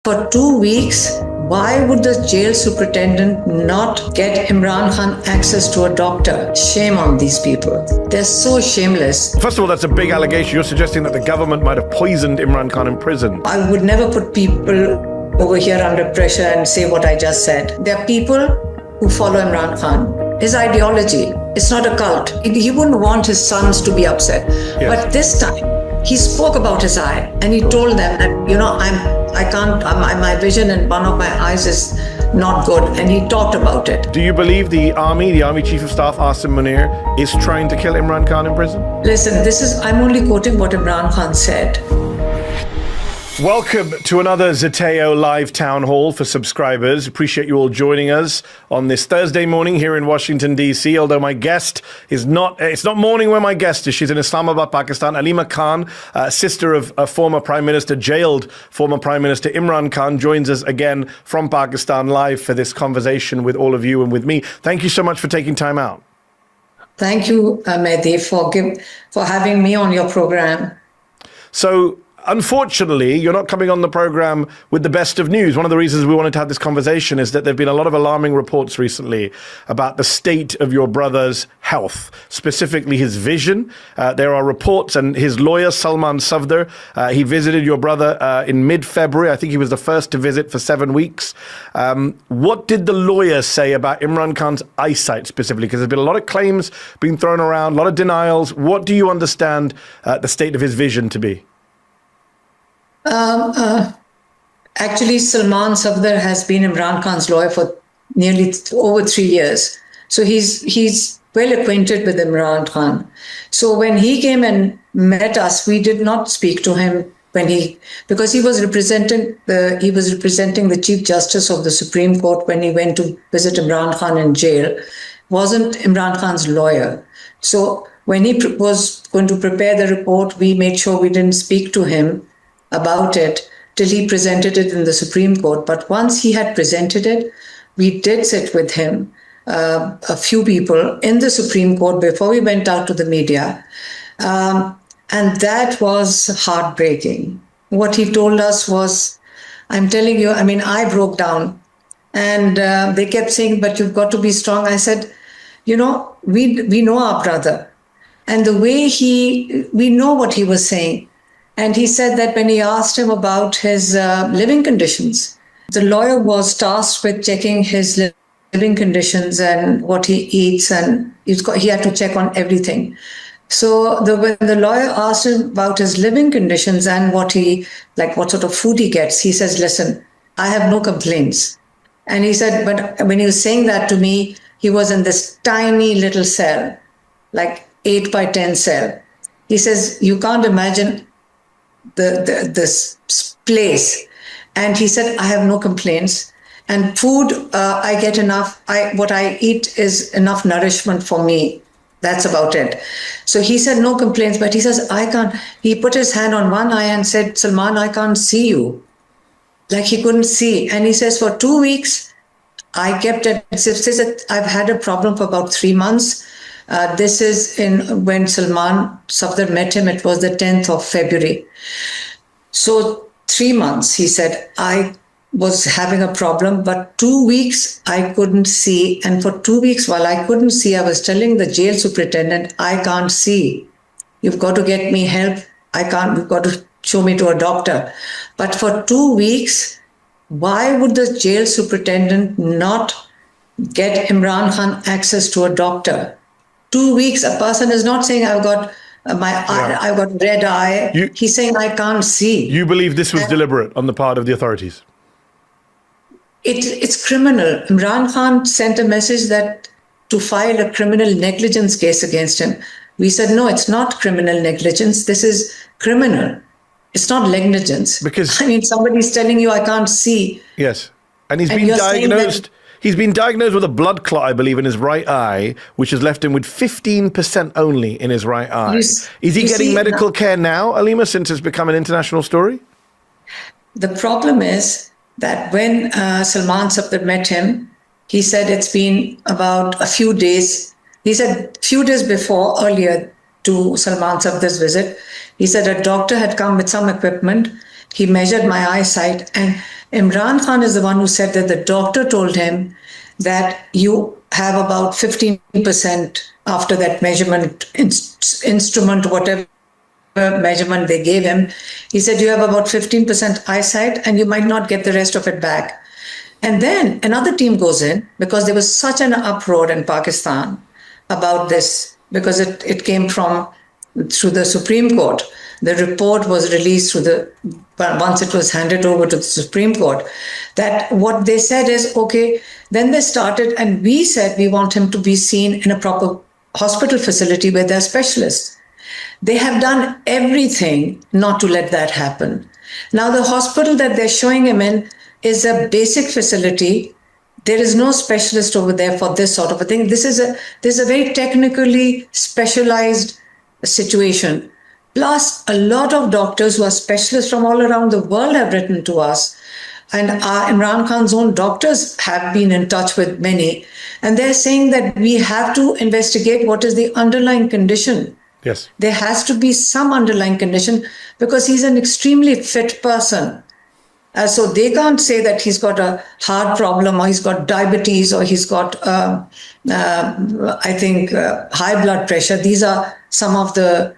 For 2 weeks, why would the jail superintendent not get Imran Khan access to a doctor? Shame on these people. They're so shameless. First of all, that's a big allegation. You're suggesting that the government might have poisoned Imran Khan in prison. I would never put people over here under pressure and say what I just said. There are people who follow Imran Khan. His ideology, it's not a cult. He wouldn't want his sons to be upset. Yes. But this time, he spoke about his eye and he told them that, my vision in one of my eyes is not good, and he talked about it. Do you believe the army chief of staff, Asim Munir, is trying to kill Imran Khan in prison? Listen, I'm only quoting what Imran Khan said. Welcome to another Zeteo live town hall for subscribers. Appreciate you all joining us on this Thursday morning here in Washington, D.C. Although my guest is it's not morning where my guest is. She's in Islamabad, Pakistan. Alima Khan, sister of former Prime Minister, jailed former Prime Minister Imran Khan, joins us again from Pakistan live for this conversation with all of you and with me. Thank you so much for taking time out. Thank you, Mehdi, for having me on your program. So, unfortunately, you're not coming on the program with the best of news. One of the reasons we wanted to have this conversation is that there have been a lot of alarming reports recently about the state of your brother's health, specifically his vision. There are reports, and his lawyer, Salman Safdar, he visited your brother in mid-February. I think he was the first to visit for 7 weeks. What did the lawyer say about Imran Khan's eyesight specifically? Because there's been a lot of claims being thrown around, a lot of denials. What do you understand the state of his vision to be? Actually, Salman Safdar has been Imran Khan's lawyer for nearly over 3 years. So he's well acquainted with Imran Khan. So when he came and met us, we did not speak to him because he was representing the Chief Justice of the Supreme Court when he went to visit Imran Khan in jail. Wasn't Imran Khan's lawyer. So when he was going to prepare the report, we made sure we didn't speak to him about it till he presented it in the Supreme Court. But once he had presented it, we did sit with him, a few people in the Supreme Court before we went out to the media. And that was heartbreaking. What he told us was, I'm telling you, I broke down. And they kept saying, but you've got to be strong. I said, we know our brother. And the way we know what he was saying. And he said that when he asked him about his living conditions, the lawyer was tasked with checking his living conditions and what he eats, and he had to check on everything. So when the lawyer asked him about his living conditions and what sort of food he gets, he says, listen, I have no complaints. And he said, but when he was saying that to me, he was in this tiny little cell, like 8 by 10 cell. He says, you can't imagine this place. And he said, I have no complaints. And food, I get enough. What I eat is enough nourishment for me. That's about it. So he said, no complaints. But he says, I can't. He put his hand on one eye and said, Salman, I can't see you. Like he couldn't see. And he says, for 2 weeks, I kept it. He says, I've had a problem for about 3 months. This is when Salman Safdar met him, it was the 10th of February. So 3 months, he said, I was having a problem, but 2 weeks I couldn't see. And for 2 weeks, while I couldn't see, I was telling the jail superintendent, I can't see. You've got to get me help. You've got to show me to a doctor. But for 2 weeks, why would the jail superintendent not get Imran Khan access to a doctor? 2 weeks, a person is not saying I've got I've got red eye. He's saying I can't see. You believe this was deliberate on the part of the authorities? It's criminal. Imran Khan sent a message to file a criminal negligence case against him. We said, no, it's not criminal negligence. This is criminal. It's not negligence. Because somebody's telling you I can't see. Yes. And he's been diagnosed. He's been diagnosed with a blood clot, I believe, in his right eye, which has left him with 15% only in his right eye. Is he getting medical care now, Alima, since it's become an international story? The problem is that when Salman Safdar met him, he said it's been about a few days. He said a few days earlier to Salman Safdar's visit, he said a doctor had come with some equipment He measured my eyesight, and Imran Khan is the one who said that the doctor told him that you have about 15% after that measurement instrument, whatever measurement they gave him. He said you have about 15% eyesight and you might not get the rest of it back. And then another team goes in because there was such an uproar in Pakistan about this, because it came from through the Supreme Court. The report was released once it was handed over to the Supreme Court, that what they said is, okay, then they started, and we said we want him to be seen in a proper hospital facility where there are specialists. They have done everything not to let that happen. Now, the hospital that they're showing him in is a basic facility. There is no specialist over there for this sort of a thing. This is a very technically specialized situation. Plus, a lot of doctors who are specialists from all around the world have written to us. And Imran Khan's own doctors have been in touch with many. And they're saying that we have to investigate what is the underlying condition. Yes. There has to be some underlying condition, because he's an extremely fit person. So they can't say that he's got a heart problem, or he's got diabetes, or he's got, high blood pressure. These are some of the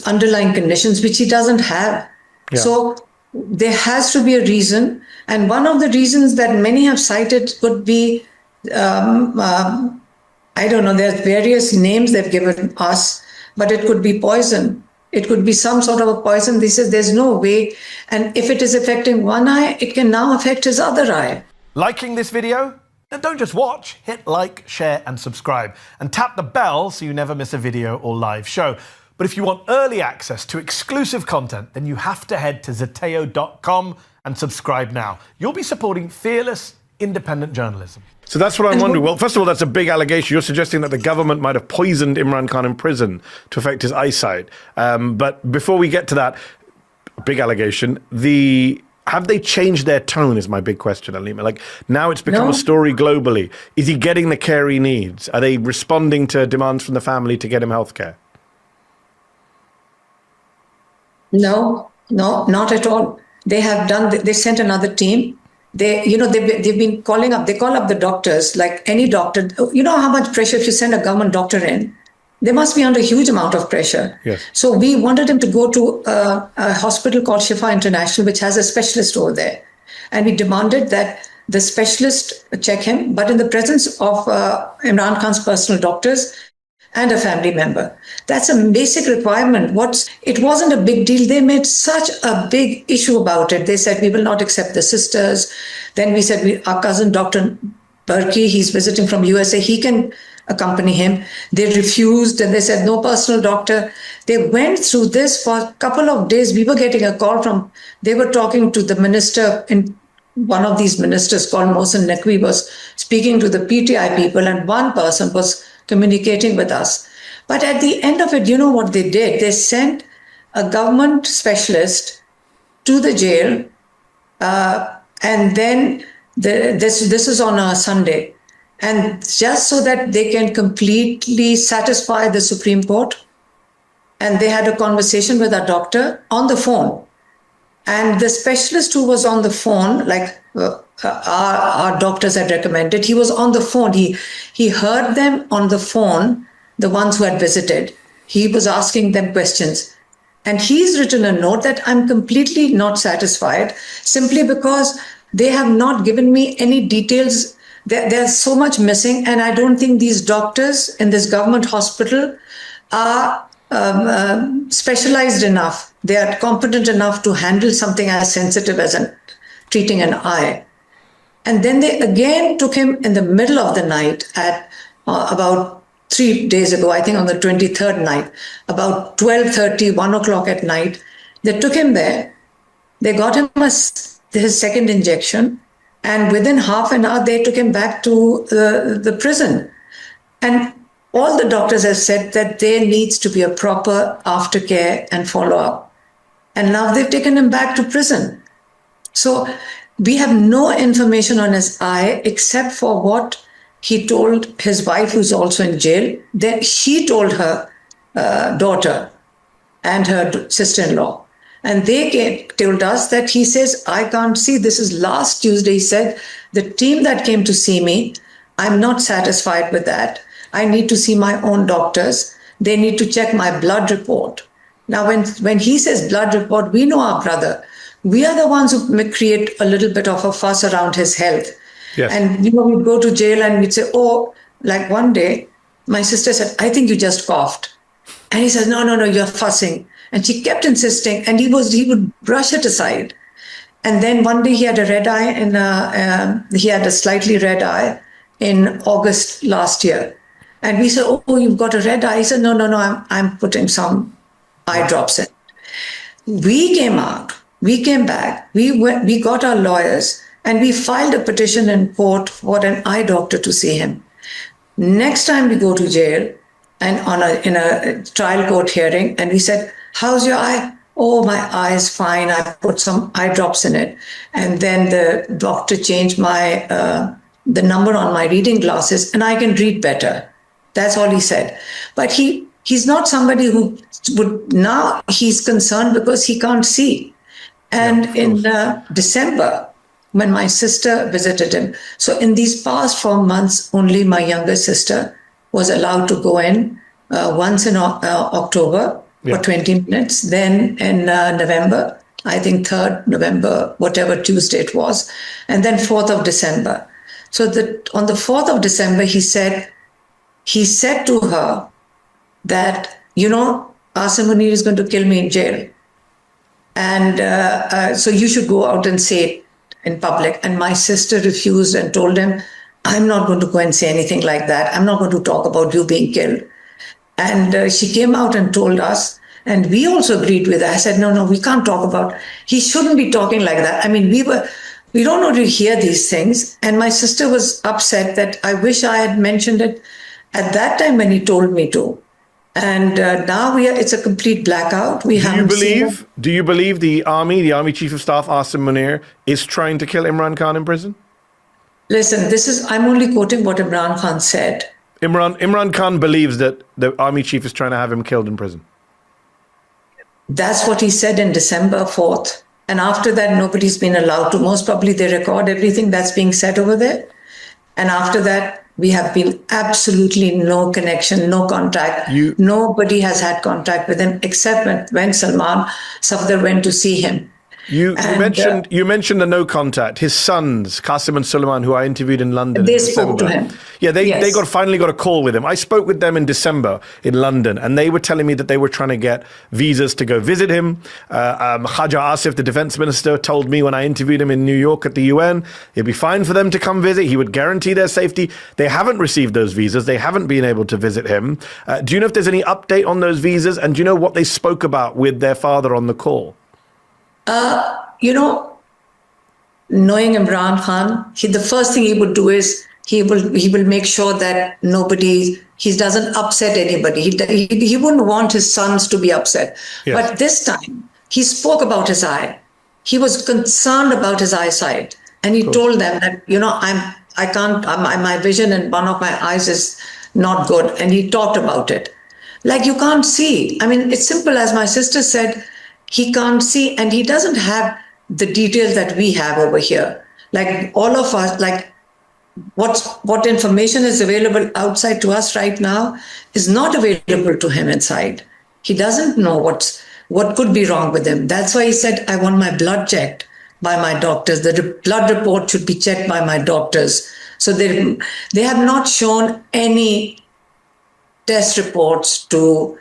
underlying conditions which he doesn't have. Yeah. So there has to be a reason. And one of the reasons that many have cited could be, I don't know, there's various names they've given us, but it could be poison. It could be some sort of a poison. They said there's no way. And if it is affecting one eye, it can now affect his other eye. Liking this video? Then don't just watch. Hit like, share and subscribe. And tap the bell so you never miss a video or live show. But if you want early access to exclusive content, then you have to head to zeteo.com and subscribe now. You'll be supporting fearless, independent journalism. So that's what I'm wondering. Well, first of all, that's a big allegation. You're suggesting that the government might have poisoned Imran Khan in prison to affect his eyesight. But before we get to that big allegation, have they changed their tone is my big question, Alima. Like, now it's become a story globally. Is he getting the care he needs? Are they responding to demands from the family to get him healthcare? No, not at all. They sent another team. They've been calling up. They call up the doctors, like any doctor. You know how much pressure if you send a government doctor in? They must be under a huge amount of pressure. Yes. So we wanted him to go to a hospital called Shifa International, which has a specialist over there. And we demanded that the specialist check him, but in the presence of Imran Khan's personal doctors and a family member. That's a basic requirement. It wasn't a big deal. They made such a big issue about it. They said, we will not accept the sisters. Then we said, our cousin, Dr. Berkey, he's visiting from USA, he can accompany him. They refused, and they said, no personal doctor. They went through this for a couple of days. We were getting a call they were talking to the minister, one of these ministers called Mohsen Naqvi was speaking to the PTI people, and one person was communicating with us. But at the end of it, you know what they did? They sent a government specialist to the jail, and then this is on a Sunday, and just so that they can completely satisfy the Supreme Court. And they had a conversation with our doctor on the phone. And the specialist who was on the phone, like our doctors had recommended, he was on the phone. He heard them on the phone, the ones who had visited. He was asking them questions. And he's written a note that I'm completely not satisfied, simply because they have not given me any details. There's so much missing. And I don't think these doctors in this government hospital are specialized enough. They are competent enough to handle something as sensitive as treating an eye. And then they again took him in the middle of the night at about 3 days ago, I think on the 23rd night, about 12:30, 1 o'clock at night. They took him there. They got him his second injection. And within half an hour, they took him back to the prison. And all the doctors have said that there needs to be a proper aftercare and follow-up. And now they've taken him back to prison. So we have no information on his eye except for what he told his wife, who's also in jail. Then she told her daughter and her sister-in-law And told us that he says, I can't see. This is last Tuesday. He said, the team that came to see me, I'm not satisfied with that. I need to see my own doctors. They need to check my blood report. Now, when he says blood report, we know our brother. We are the ones who may create a little bit of a fuss around his health. Yes. And, we'd go to jail and we'd say, oh, like one day, my sister said, I think you just coughed. And he said, no, you're fussing. And she kept insisting, and he would brush it aside. And then one day he had a red eye, and he had a slightly red eye in August last year. And we said, oh, you've got a red eye. He said, no, I'm putting some eye drops in. We came out, we came back, we got our lawyers, and we filed a petition in court for an eye doctor to see him. Next time we go to jail and in a trial court hearing, and we said, how's your eye? Oh, my eye is fine. I put some eye drops in it. And then the doctor changed the number on my reading glasses, and I can read better. That's all he said. But he's not somebody who would, now he's concerned because he can't see. And in December, when my sister visited him, so in these past 4 months, only my younger sister was allowed to go in once in October for 20 minutes, then in November, I think 3rd November, whatever Tuesday it was, and then 4th of December. So on the 4th of December, he said to her that, Asim Munir is going to kill me in jail. And so you should go out and say it in public. And my sister refused and told him, I'm not going to go and say anything like that. I'm not going to talk about you being killed. And she came out and told us, and we also agreed with her. I said, no, we can't talk about, he shouldn't be talking like that. I mean, we don't want to hear these things. And my sister was upset that I wish I had mentioned it at that time when he told me to. And now it's a complete blackout. Do you believe the Army Chief of Staff, Asim Munir, is trying to kill Imran Khan in prison? Listen, I'm only quoting what Imran Khan said. Imran Khan believes that the Army Chief is trying to have him killed in prison. That's what he said in December 4th. And after that, nobody's been allowed to. Most probably they record everything that's being said over there. And after that, we have been absolutely no connection, no contact. Nobody has had contact with him except when Salman Safdar went to see him. You mentioned the no contact. His sons, Qasim and Suleiman, who I interviewed in London. They spoke to him. Yeah, they finally got a call with him. I spoke with them in December in London, and they were telling me that they were trying to get visas to go visit him. Khaja Asif, the defense minister, told me when I interviewed him in New York at the UN, it'd be fine for them to come visit. He would guarantee their safety. They haven't received those visas. They haven't been able to visit him. Do you know if there's any update on those visas? And do you know what they spoke about with their father on the call? Knowing Imran Khan, the first thing he would do is he will make sure that he doesn't upset anybody. He wouldn't want his sons to be upset. Yes. But this time he spoke about his eye. He was concerned about his eyesight, and he told them that my vision in one of my eyes is not good, and he talked about it. Like, you can't see. I mean, it's simple as my sister said. He can't see, and he doesn't have the details that we have over here. Like all of us, like what information is available outside to us right now is not available to him inside. He doesn't know what could be wrong with him. That's why he said, I want my blood checked by my doctors. The blood report should be checked by my doctors. So they have not shown any test reports to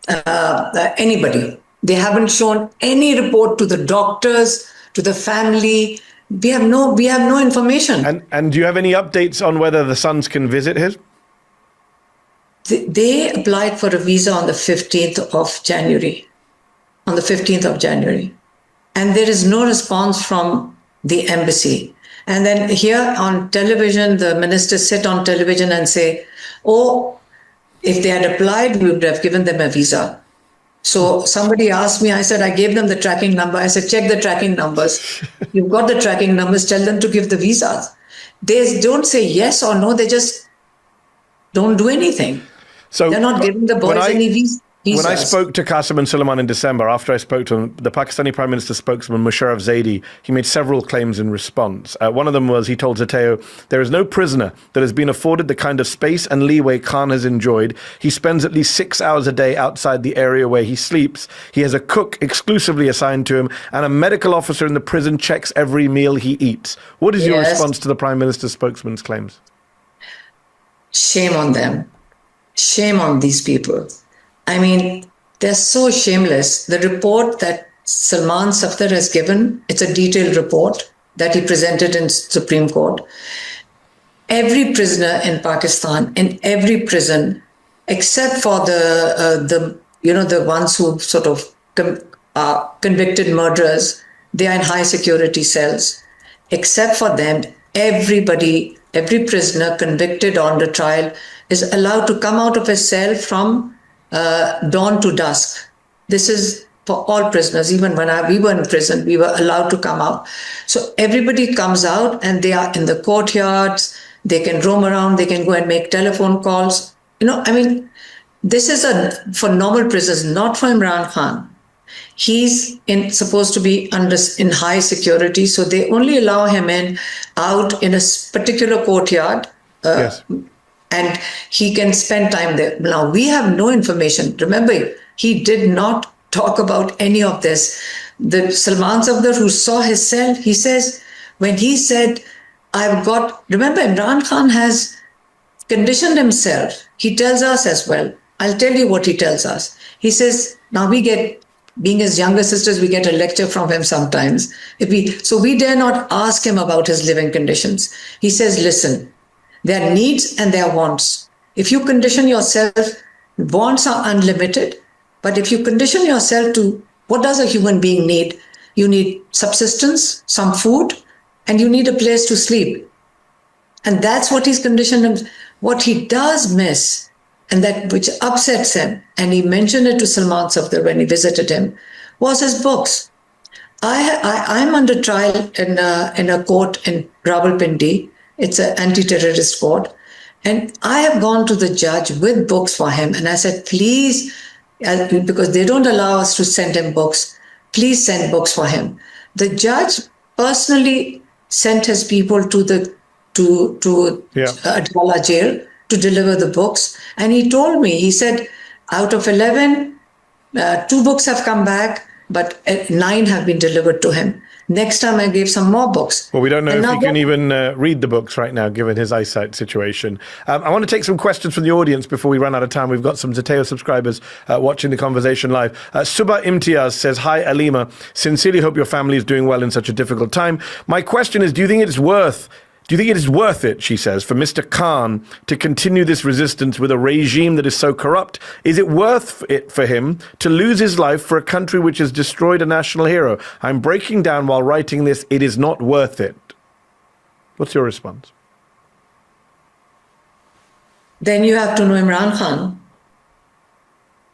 anybody. They haven't shown any report to the doctors, to the family. We have no information. And do you have any updates on whether the sons can visit his? They applied for a visa on the 15th of January. On the 15th of January. And there is no response from the embassy. And then here on television, the ministers sit on television and say, oh, if they had applied, we would have given them a visa. So somebody asked me, I said, I gave them the tracking number. I said, check the tracking numbers. You've got the tracking numbers, tell them to give the visas. They don't say yes or no, they just don't do anything. So they're not giving the boys any visa. He When I does. spoke to Qasem and Suleiman in December, after I spoke to him, the Pakistani Prime Minister spokesman, Musharraf Zaidi, he made several claims in response. One of them was, he told Zateo, there is no prisoner that has been afforded the kind of space and leeway Khan has enjoyed. He spends at least 6 hours a day outside the area where he sleeps. He has a cook exclusively assigned to him, and a medical officer in the prison checks every meal he eats. What is your response to the Prime Minister's spokesman's claims? Shame on them. Shame on these people. I mean, they're so shameless. The report that Salman Safdar has given, it's a detailed report that he presented in Supreme Court. Every prisoner in Pakistan, in every prison, except for the ones who sort of are convicted murderers, they are in high security cells. Except for them, everybody, every prisoner convicted on the trial is allowed to come out of his cell from dawn to dusk. This is for all prisoners. Even when we were in prison, we were allowed to come out. So everybody comes out and they are in the courtyards. They can roam around. They can go and make telephone calls. This is for normal prisoners, not for Imran Khan. He's supposed to be in high security, so they only allow him out in a particular courtyard. Yes. And he can spend time there. Now, we have no information. Remember, he did not talk about any of this. The Salman Safdar, who saw his cell, he says, when he said, remember, Imran Khan has conditioned himself. He tells us as well. I'll tell you what he tells us. He says, now being his younger sisters, we get a lecture from him sometimes. So we dare not ask him about his living conditions. He says, listen, there are needs and there are wants. If you condition yourself, wants are unlimited. But if you condition yourself to what does a human being need? You need subsistence, some food, and you need a place to sleep. And that's what he's conditioned him. What he does miss, and that which upsets him, and he mentioned it to Salman Safdar when he visited him, was his books. I'm under trial in a court in Rawalpindi. It's an anti-terrorist court. And I have gone to the judge with books for him. And I said, please, because they don't allow us to send him books, please send books for him. The judge personally sent his people to Adwala jail to deliver the books. And he told me, he said, out of 11, 2 books have come back, but 9 have been delivered to him. Next time I gave some more books. Well, we don't know if he can even read the books right now, given his eyesight situation. I want to take some questions from the audience before we run out of time. We've got some Zateo subscribers watching the conversation live. Subha Imtiaz says, hi, Alima. Sincerely hope your family is doing well in such a difficult time. My question is, do you think it is worth it, she says, for Mr. Khan to continue this resistance with a regime that is so corrupt? Is it worth it for him to lose his life for a country which has destroyed a national hero? I'm breaking down while writing this. It is not worth it. What's your response? Then you have to know Imran Khan.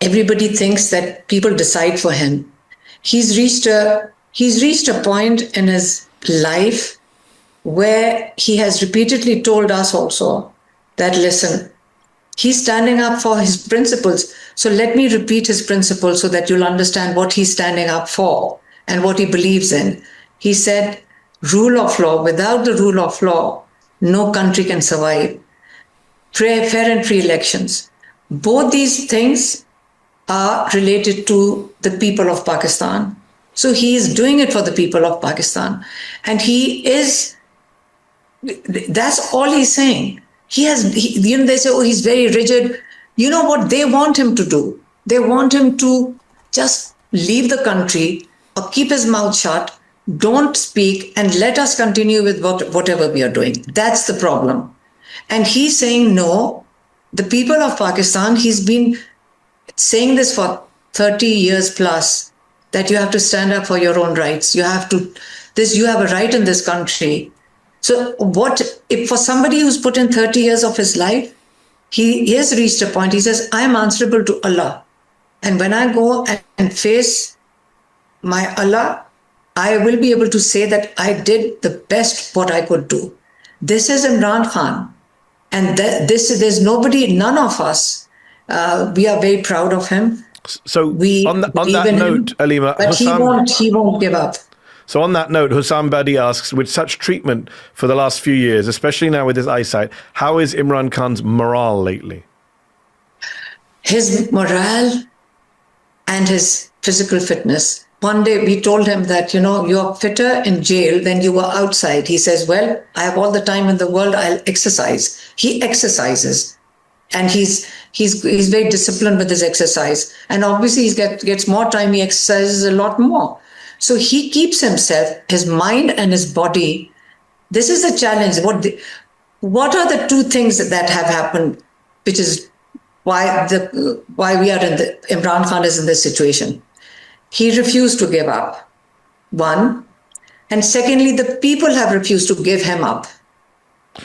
Everybody thinks that people decide for him. He's reached a point in his life where he has repeatedly told us also that, listen, he's standing up for his principles. So let me repeat his principles so that you'll understand what he's standing up for and what he believes in. He said, rule of law. Without the rule of law, no country can survive. Fair and free elections. Both these things are related to the people of Pakistan. So he is doing it for the people of Pakistan. And that's all he's saying. They say, oh, he's very rigid. You know what they want him to do? They want him to just leave the country or keep his mouth shut, don't speak, and let us continue with whatever we are doing. That's the problem. And he's saying, no, the people of Pakistan, he's been saying this for 30 years plus, that you have to stand up for your own rights. You have a right in this country. So if for somebody who's put in 30 years of his life, he has reached a point, he says, I'm answerable to Allah. And when I go and face my Allah, I will be able to say that I did the best what I could do. This is Imran Khan. And there's nobody, none of us, we are very proud of him. So We on believe that in note, him, Alima, but he won't give up. So on that note, Hussam Badi asks, with such treatment for the last few years, especially now with his eyesight, how is Imran Khan's morale lately? His morale and his physical fitness. One day we told him that, you're fitter in jail than you were outside. He says, well, I have all the time in the world, I'll exercise. He exercises. And he's very disciplined with his exercise. And obviously he gets more time, he exercises a lot more. So he keeps himself, his mind and his body. This is the challenge. What are the two things that have happened, which is why we are Imran Khan is in this situation? He refused to give up, one. And secondly, the people have refused to give him up.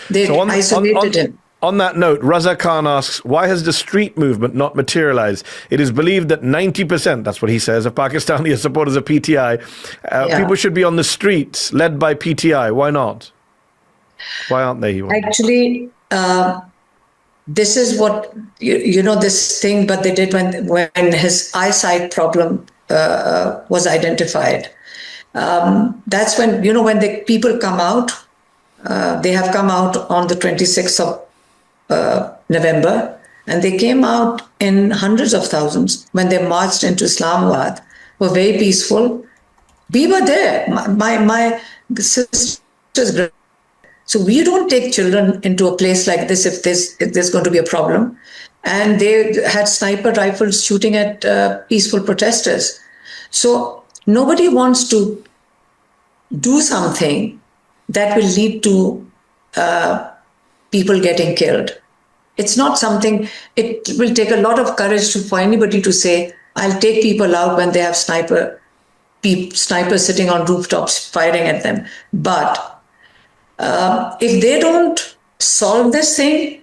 They isolated him. On that note, Raza Khan asks, why has the street movement not materialized? It is believed that 90%, that's what he says, of Pakistani supporters of PTI, people should be on the streets, led by PTI. Why not? Why aren't they? Actually, this is what, this thing, but they did when his eyesight problem was identified. That's when, when the people come out, they have come out on the 26th of November, and they came out in hundreds of thousands when they marched into Islamabad, were very peaceful. We were there. My sisters. So we don't take children into a place like this if there's going to be a problem. And they had sniper rifles shooting at peaceful protesters. So nobody wants to do something that will lead to people getting killed. It's not something, it will take a lot of courage for anybody to say, I'll take people out when they have snipers sitting on rooftops firing at them. But if they don't solve this thing,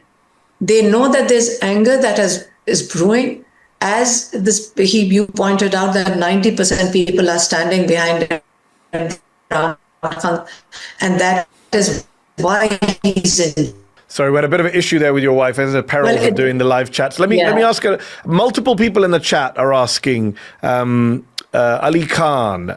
they know that there's anger that is brewing. As you pointed out that 90% people are standing behind him, and that is why he's in. Sorry, we had a bit of an issue there with your wife. There's a peril of doing the live chats. Let me ask her. Multiple people in the chat are asking. Ali Khan,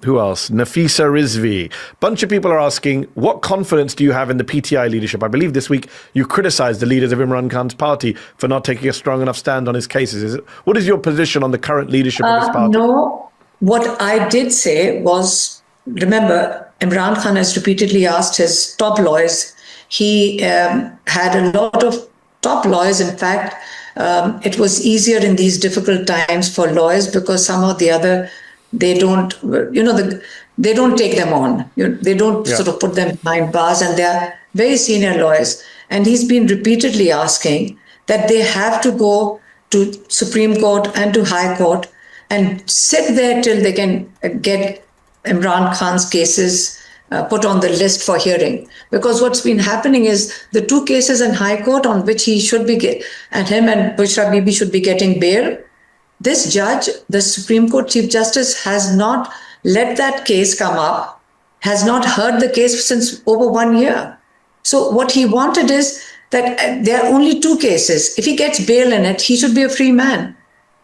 who else? Nafisa Rizvi. Bunch of people are asking, what confidence do you have in the PTI leadership? I believe this week you criticized the leaders of Imran Khan's party for not taking a strong enough stand on his cases. What is your position on the current leadership of his party? No, what I did say was, remember, Imran Khan has repeatedly asked his top lawyers. He had a lot of top lawyers. In fact, it was easier in these difficult times for lawyers because somehow or the other, they don't, they don't take them on. They don't sort of put them behind bars, and they are very senior lawyers. And he's been repeatedly asking that they have to go to Supreme Court and to High Court and sit there till they can get Imran Khan's cases put on the list for hearing. Because what's been happening is the two cases in High Court on which he should be, and him and Bushra Bibi should be getting bail, this judge, the Supreme Court Chief Justice, has not let that case come up, has not heard the case since over 1 year. So what he wanted is that there are only two cases. If he gets bail in it, he should be a free man.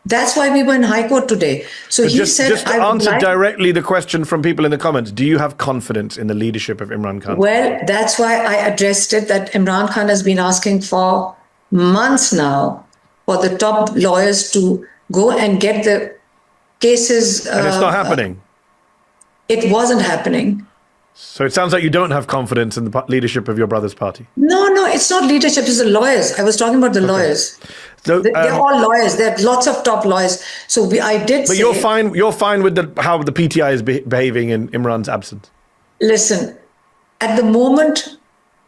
That's why we were in High Court today. So he said, just to answer directly the question from people in the comments, do you have confidence in the leadership of Imran Khan? Well, that's why I addressed it, that Imran Khan has been asking for months now for the top lawyers to go and get the cases. And it's not happening. It wasn't happening. So it sounds like you don't have confidence in the leadership of your brother's party. No, it's not leadership. It's the lawyers. I was talking about the lawyers. So, they're all lawyers. There are lots of top lawyers. So I did say... But you're fine with how the PTI is behaving in Imran's absence? Listen, at the moment,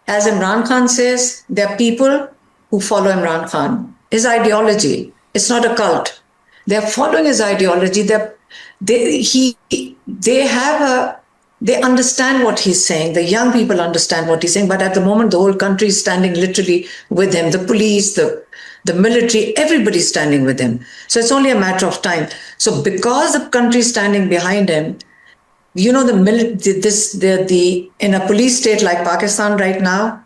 as Imran Khan says, there are people who follow Imran Khan. His ideology. It's not a cult. They're following his ideology. They understand what he's saying. The young people understand what he's saying. But at the moment, the whole country is standing literally with him. The police, the military, everybody's standing with him. So it's only a matter of time. So because the country is standing behind him, in a police state like Pakistan right now,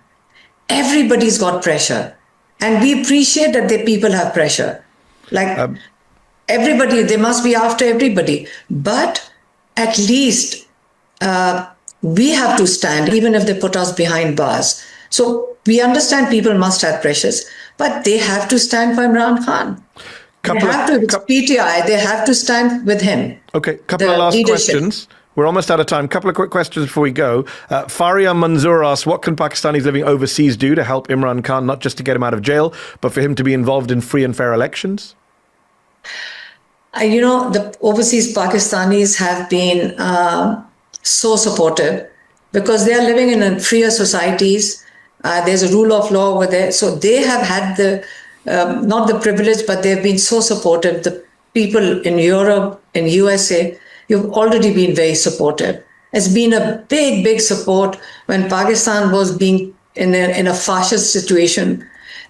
everybody's got pressure. And we appreciate that the people have pressure. everybody, they must be after everybody. But at least we have to stand, even if they put us behind bars. So we understand people must have pressures, but they have to stand for Imran Khan. They have to, it's PTI, they have to stand with him. Okay, couple of last questions. We're almost out of time. Couple of quick questions before we go. Faria Manzoor asks, what can Pakistanis living overseas do to help Imran Khan, not just to get him out of jail, but for him to be involved in free and fair elections? The overseas Pakistanis have been so supportive because they are living in freer societies. There's a rule of law over there. So they have had not the privilege, but they've been so supportive. The people in Europe, in USA, you've already been very supportive. It's been a big, big support when Pakistan was being in a fascist situation.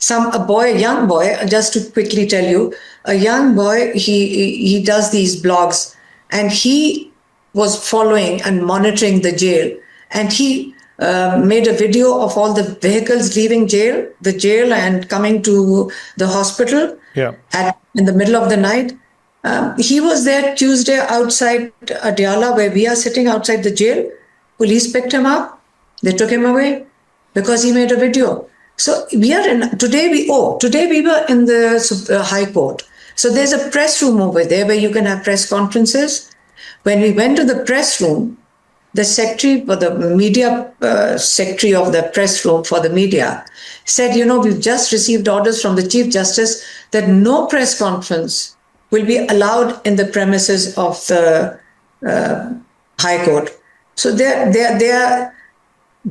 A young boy, just to quickly tell you, a young boy, he does these blogs, and he was following and monitoring the jail. And he made a video of all the vehicles leaving the jail and coming to the hospital in the middle of the night. He was there Tuesday outside Adiala, where we are sitting outside the jail. Police picked him up. They took him away because he made a video. So today we were in the High Court. So there's a press room over there where you can have press conferences. When we went to the press room, the secretary of the press room for the media said, we've just received orders from the Chief Justice that no press conference will be allowed in the premises of the High Court. So they're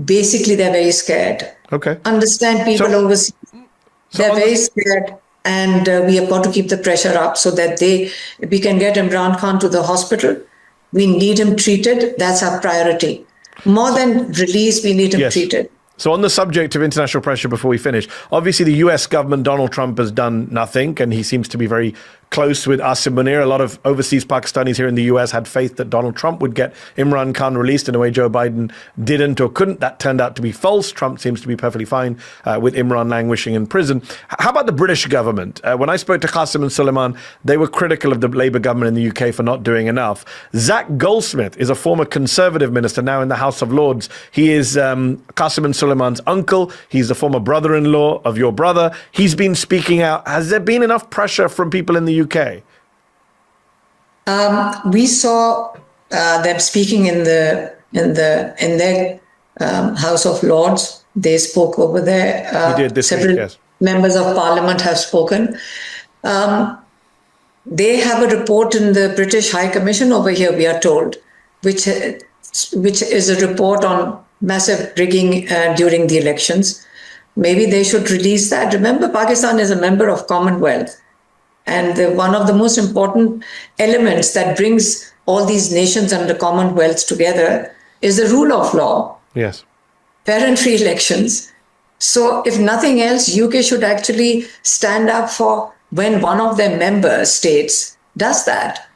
basically, they're very scared. Okay. Understand people overseas. They're very scared. And we have got to keep the pressure up so that we can get Imran Khan to the hospital. We need him treated. That's our priority. More than release, we need him treated. So on the subject of international pressure, before we finish, obviously the US government, Donald Trump, has done nothing, and he seems to be very close with Asim Munir. A lot of overseas Pakistanis here in the US had faith that Donald Trump would get Imran Khan released in a way Joe Biden didn't or couldn't. That turned out to be false. Trump seems to be perfectly fine with Imran languishing in prison. How about the British government? When I spoke to Qasim and Suleiman, they were critical of the Labour government in the UK for not doing enough. Zach Goldsmith is a former Conservative minister now in the House of Lords. He is Qasim and Suleiman's uncle. He's the former brother-in-law of your brother. He's been speaking out. Has there been enough pressure from people in the UK? We saw them speaking in their House of Lords. They spoke over there. Several members of Parliament have spoken. They have a report in the British High Commission over here, we are told, which is a report on massive rigging during the elections. Maybe they should release that. Remember, Pakistan is a member of Commonwealth. And one of the most important elements that brings all these nations under Commonwealth together is the rule of law. Yes. Fair and free elections. So if nothing else, UK should actually stand up for when one of their member states does that.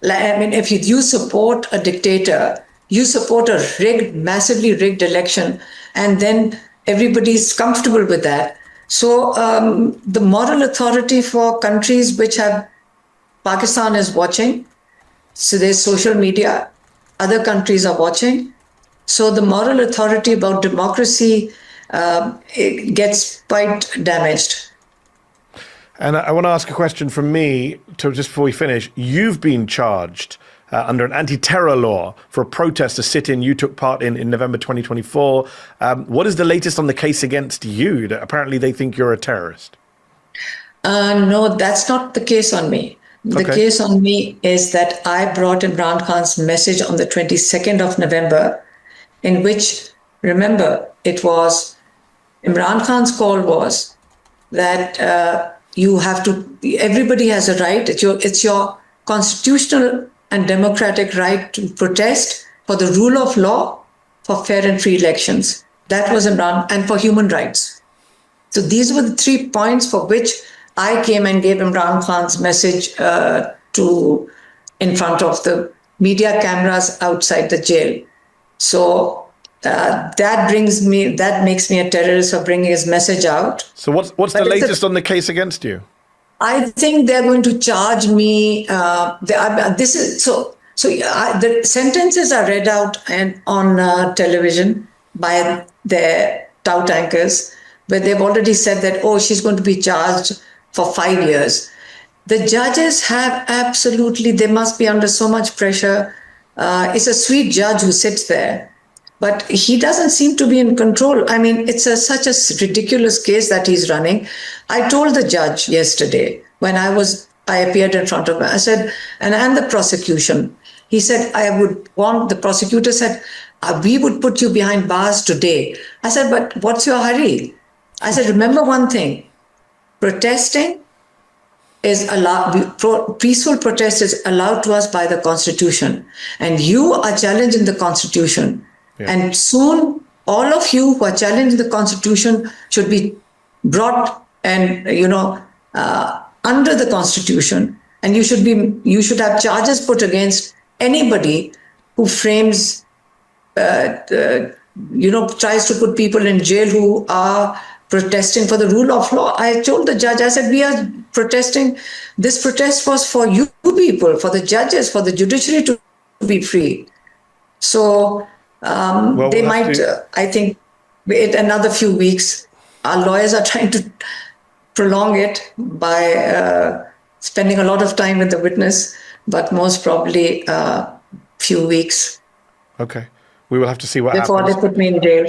If you support a dictator, you support a massively rigged election, and then everybody's comfortable with that. So the moral authority for countries which have, Pakistan is watching, so there's social media, other countries are watching. So the moral authority about democracy it gets quite damaged. And I want to ask a question from me, just before we finish. You've been charged under an anti-terror law for a protest, a sit-in you took part in November 2024. What is the latest on the case against you? Apparently they think you're a terrorist. No, that's not the case on me. The case on me is that I brought Imran Khan's message on the 22nd of November, in which, remember, it was, Imran Khan's call was that you have to, everybody has a right, it's your constitutional and democratic right to protest for the rule of law, for fair and free elections. That was Imran, and for human rights. So these were the 3 points for which I came and gave Imran Khan's message in front of the media cameras outside the jail. So that makes me a terrorist for bringing his message out. So what's the latest on the case against you? I think they're going to charge me. This is so. The sentences are read out and on television by their tout anchors, but they've already said that, oh, she's going to be charged for 5 years. The judges have absolutely, they must be under so much pressure. It's a sweet judge who sits there, but he doesn't seem to be in control. I mean, it's such a ridiculous case that he's running. I told the judge yesterday when I appeared in front of him, I said, and the prosecution, he said, the prosecutor said, we would put you behind bars today. I said, but what's your hurry? I said, remember one thing, protesting is allowed, peaceful protest is allowed to us by the Constitution. And you are challenging the Constitution. Yeah. And soon, all of you who are challenging the Constitution should be brought and, under the Constitution. And you should have charges put against anybody who frames, tries to put people in jail who are protesting for the rule of law. I told the judge, I said, we are protesting. This protest was for you people, for the judges, for the judiciary to be free. So they might, I think, wait another few weeks. Our lawyers are trying to prolong it by spending a lot of time with the witness, but most probably few weeks. Okay. We will have to see what Before happens. they put me in jail.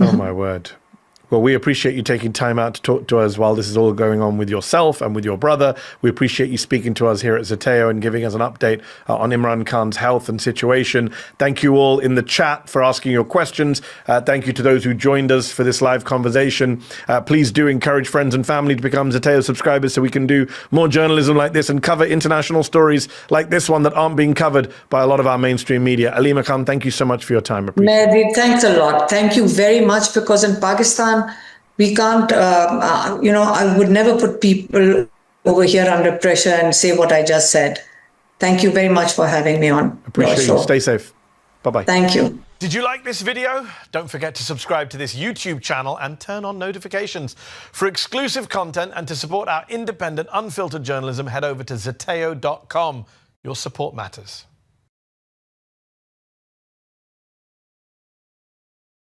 Oh, my word. Well, we appreciate you taking time out to talk to us while this is all going on with yourself and with your brother. We appreciate you speaking to us here at Zeteo and giving us an update on Imran Khan's health and situation. Thank you all in the chat for asking your questions. Thank you to those who joined us for this live conversation. Please do encourage friends and family to become Zeteo subscribers so we can do more journalism like this and cover international stories like this one that aren't being covered by a lot of our mainstream media. Alima Khan, thank you so much for your time. Mehdi, thanks a lot. Thank you very much, because in Pakistan, we can't, I would never put people over here under pressure and say what I just said. Thank you very much for having me on. Appreciate you. Stay safe. Bye-bye. Thank you. Did you like this video? Don't forget to subscribe to this YouTube channel and turn on notifications. For exclusive content and to support our independent, unfiltered journalism, head over to zeteo.com. Your support matters.